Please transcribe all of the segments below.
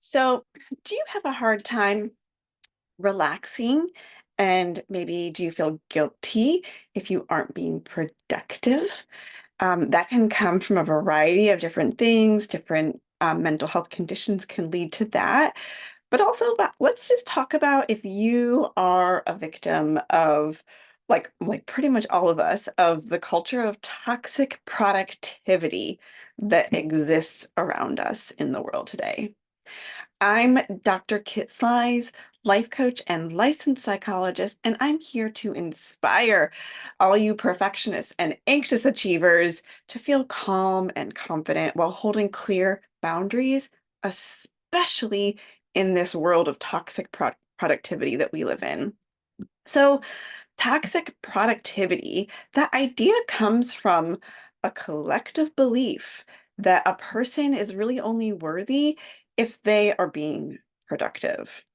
So, do you have a hard time relaxing? And maybe do you feel guilty if you aren't being productive? That can come from a variety of different things, different mental health conditions can lead to that. But also, let's just talk about if you are a victim of, like pretty much all of us, of the culture of toxic productivity that exists around us in the world today. I'm Dr. Kit Sly's life coach and licensed psychologist, and I'm here to inspire all you perfectionists and anxious achievers to feel calm and confident while holding clear boundaries, especially in this world of toxic productivity that we live in. So, toxic productivity, that idea comes from a collective belief that a person is really only worthy if they are being productive.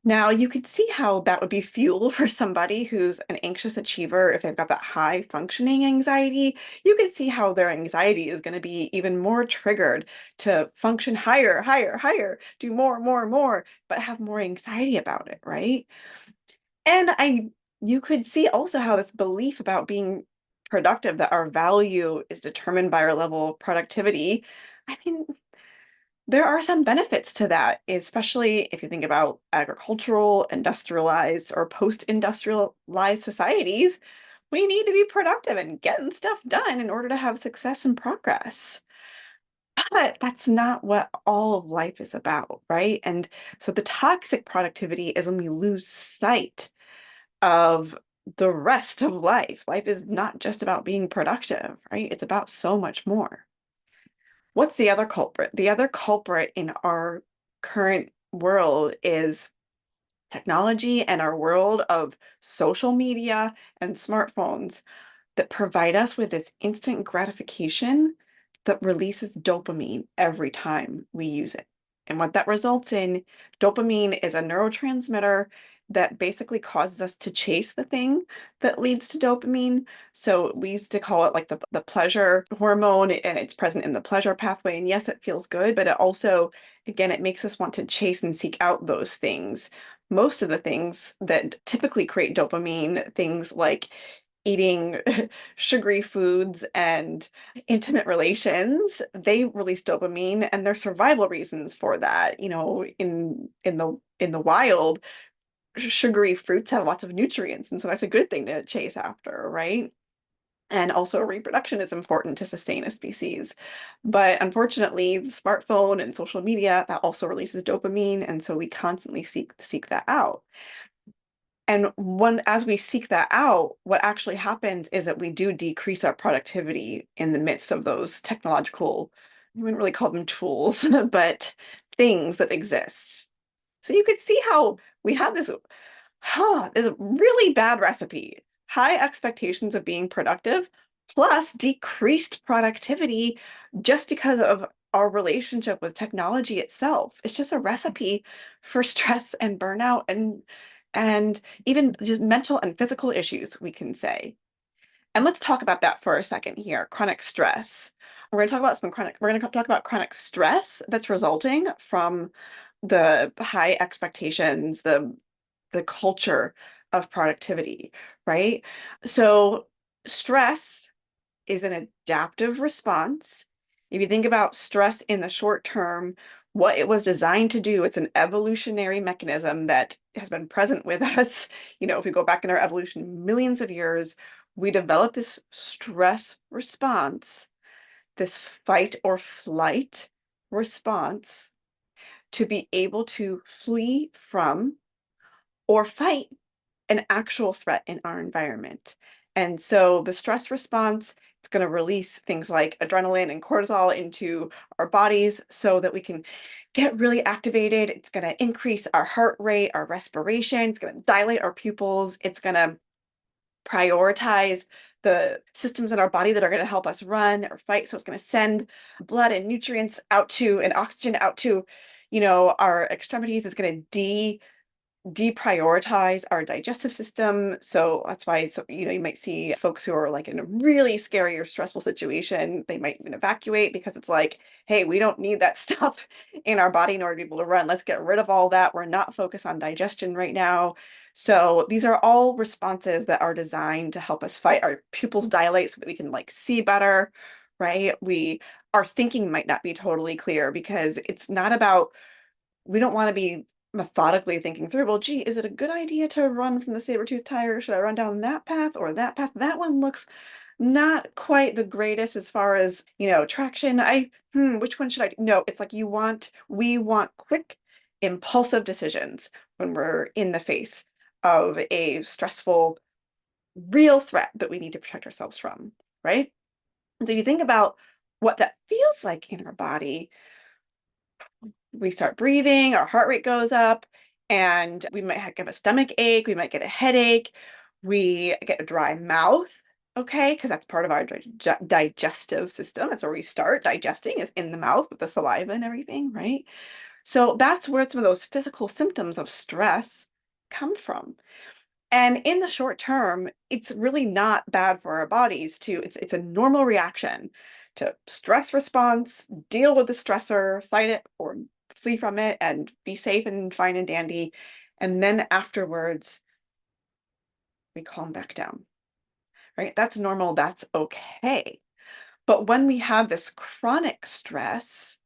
Now, you could see how that would be fuel for somebody who's an anxious achiever. If they've got that high functioning anxiety, you can see how their anxiety is going to be even more triggered to function higher, higher, higher, do more, more, more, but have more anxiety about it, right? And you could see also how this belief about being productive, that our value is determined by our level of productivity. I mean, there are some benefits to that, especially if you think about agricultural, industrialized, or post-industrialized societies. We need to be productive and getting stuff done in order to have success and progress. But that's not what all of life is about, right? And so the toxic productivity is when we lose sight of the rest of life. Life is not just about being productive, right? It's about so much more. What's the other culprit? The other culprit in our current world is technology and our world of social media and smartphones that provide us with this instant gratification that releases dopamine every time we use it. And what that results in, dopamine is a neurotransmitter that basically causes us to chase the thing that leads to dopamine. So we used to call it like the pleasure hormone, and it's present in the pleasure pathway. And yes, it feels good, but it also, again, it makes us want to chase and seek out those things. Most of the things that typically create dopamine, things like eating sugary foods and intimate relations, they release dopamine, and there's survival reasons for that. In the wild, sugary fruits have lots of nutrients, and so that's a good thing to chase after, right? And also reproduction is important to sustain a species. But unfortunately, the smartphone and social media, that also releases dopamine, and so we constantly seek that out. And as we seek that out, what actually happens is that we do decrease our productivity in the midst of those technological, we wouldn't really call them tools, but things that exist. So you could see how we have this really bad recipe, high expectations of being productive, plus decreased productivity just because of our relationship with technology itself. It's just a recipe for stress and burnout and even just mental and physical issues, we can say. And let's talk about that for a second here, chronic stress. We're going to talk about chronic stress that's resulting from the high expectations, the culture of productivity, right? So stress is an adaptive response. If you think about stress in the short term, what it was designed to do, it's an evolutionary mechanism that has been present with us. If we go back in our evolution millions of years, we developed this stress response, this fight or flight response to be able to flee from or fight an actual threat in our environment. And so the stress response, it's going to release things like adrenaline and cortisol into our bodies so that we can get really activated. It's going to increase our heart rate, our respiration. It's going to dilate our pupils. It's going to prioritize the systems in our body that are going to help us run or fight. So it's going to send blood and nutrients out to and oxygen out to, our extremities. It's going to deprioritize our digestive system. So that's why, you might see folks who are like in a really scary or stressful situation, they might even evacuate because it's like, hey, we don't need that stuff in our body in order to be able to run. Let's get rid of all that. We're not focused on digestion right now. So these are all responses that are designed to help us fight. Our pupils dilate so that we can like see better, right? Our thinking might not be totally clear because it's not about, we don't want to be methodically thinking through, well, gee, is it a good idea to run from the saber-tooth tiger? Should I run down that path or that path? That one looks not quite the greatest as far as, traction. Which one should I do? No, it's like we want quick, impulsive decisions when we're in the face of a stressful, real threat that we need to protect ourselves from, right? And so you think about what that feels like in our body. We start breathing, our heart rate goes up, and we might get a stomach ache, we might get a headache, we get a dry mouth, okay, because that's part of our digestive system. That's where we start digesting, is in the mouth with the saliva and everything, right? So that's where some of those physical symptoms of stress come from. And in the short term, it's really not bad for our bodies to, it's a normal reaction to stress response, deal with the stressor, fight it or flee from it and be safe and fine and dandy. And then afterwards, we calm back down, right? That's normal, that's okay. But when we have this chronic stress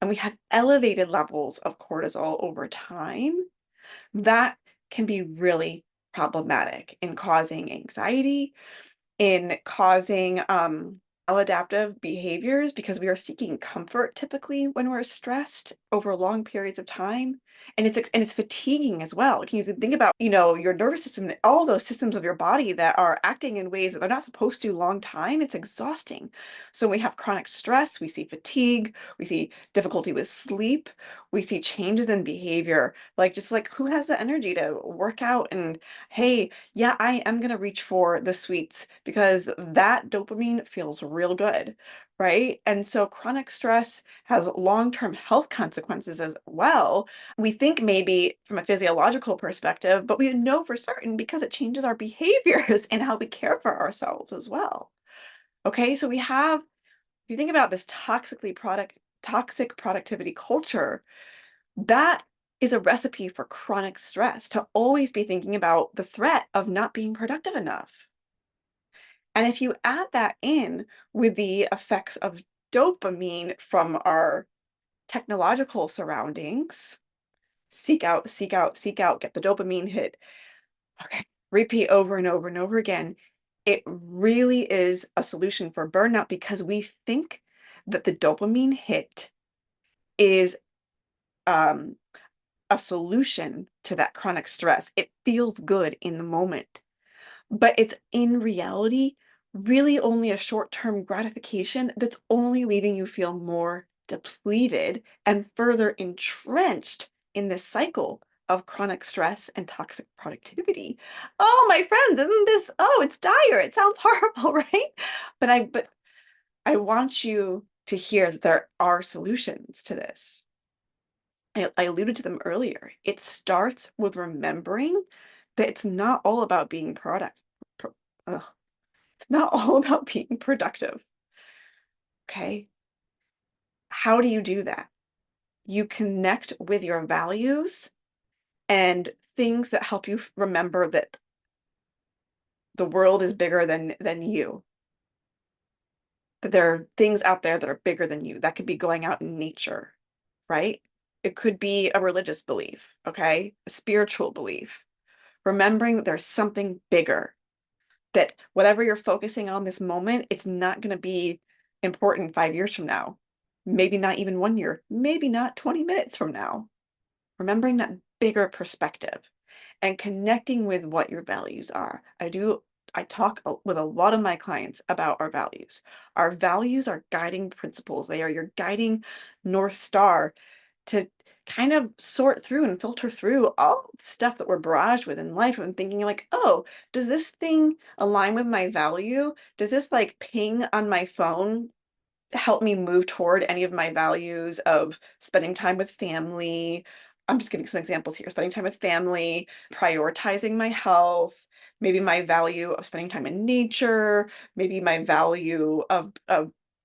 and we have elevated levels of cortisol over time, that can be really problematic in causing anxiety, in causing maladaptive behaviors because we are seeking comfort typically when we're stressed over long periods of time. And it's fatiguing as well. Can you think about, your nervous system, and all those systems of your body that are acting in ways that they're not supposed to long time? It's exhausting. So when we have chronic stress, we see fatigue, we see difficulty with sleep, we see changes in behavior, like just like who has the energy to work out and, hey, yeah, I am going to reach for the sweets because that dopamine feels real good, right? And so chronic stress has long-term health consequences as well. We think maybe from a physiological perspective, but we know for certain because it changes our behaviors and how we care for ourselves as well. Okay, so if you think about this toxic productivity culture, that is a recipe for chronic stress, to always be thinking about the threat of not being productive enough. And if you add that in with the effects of dopamine from our technological surroundings, seek out, seek out, seek out, get the dopamine hit. Okay, repeat over and over and over again. It really is a solution for burnout because we think that the dopamine hit is um, a solution to that chronic stress. It feels good in the moment, but it's in reality really only a short-term gratification that's only leaving you feel more depleted and further entrenched in this cycle of chronic stress and toxic productivity. Oh, my friends, isn't this, oh, it's dire. It sounds horrible, right? But I want you to hear that there are solutions to this. I alluded to them earlier. It starts with remembering that it's not all about being pro- ugh, it's not all about being productive. Okay. How do you do that? You connect with your values and things that help you remember that the world is bigger than you. That there are things out there that are bigger than you. That could be going out in nature, right? It could be a religious belief, okay? A spiritual belief. Remembering that there's something bigger, that whatever you're focusing on this moment, it's not going to be important 5 years from now. Maybe not even 1 year, maybe not 20 minutes from now. Remembering that bigger perspective and connecting with what your values are. I talk with a lot of my clients about our values. Our values are guiding principles. They are your guiding North Star to kind of sort through and filter through all the stuff that we're barraged with in life and thinking like, oh, does this thing align with my value? Does this like ping on my phone help me move toward any of my values of spending time with family, I'm just giving some examples here, spending time with family, prioritizing my health, maybe my value of spending time in nature, maybe my value of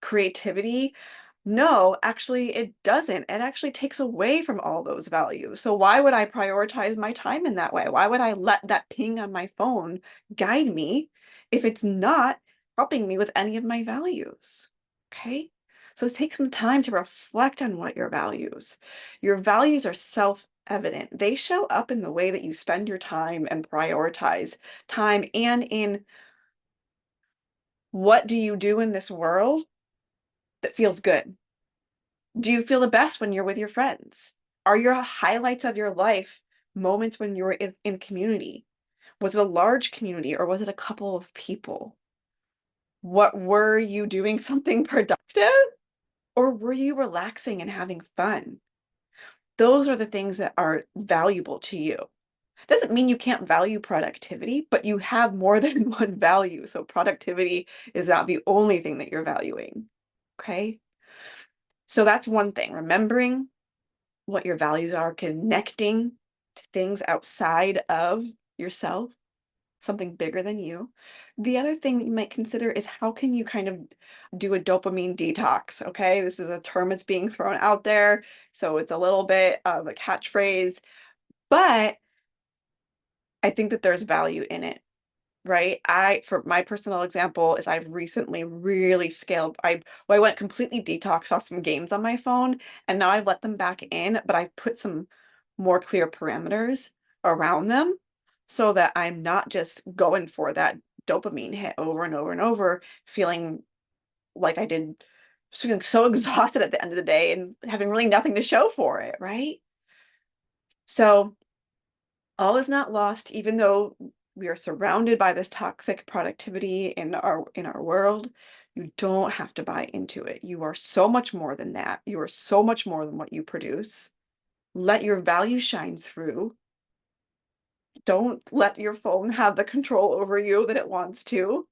creativity. No, actually, it doesn't. It actually takes away from all those values. So why would I prioritize my time in that way? Why would I let that ping on my phone guide me if it's not helping me with any of my values? Okay. So take some time to reflect on what your values. Your values are self-evident. They show up in the way that you spend your time and prioritize time and in what do you do in this world that feels good? Do you feel the best when you're with your friends? Are your highlights of your life moments when you were in community? Was it a large community or was it a couple of people? What were you doing something productive or were you relaxing and having fun? Those are the things that are valuable to you. Doesn't mean you can't value productivity, but you have more than one value. So productivity is not the only thing that you're valuing. Okay. So that's one thing, remembering what your values are, connecting to things outside of yourself, something bigger than you. The other thing that you might consider is how can you kind of do a dopamine detox? Okay, this is a term that's being thrown out there, so it's a little bit of a catchphrase, but I think that there's value in it. Right? For my personal example is I've recently really scaled. I went completely detox off some games on my phone and now I've let them back in, but I've put some more clear parameters around them so that I'm not just going for that dopamine hit over and over and over, feeling like I did, feeling so exhausted at the end of the day and having really nothing to show for it, right? So all is not lost, even though we are surrounded by this toxic productivity in our world. You don't have to buy into it. You are so much more than that. You are so much more than what you produce. Let your value shine through. Don't let your phone have the control over you that it wants to.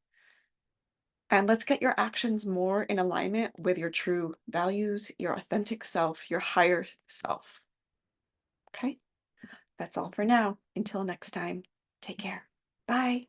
And let's get your actions more in alignment with your true values, your authentic self, your higher self. Okay? That's all for now. Until next time, take care. Bye.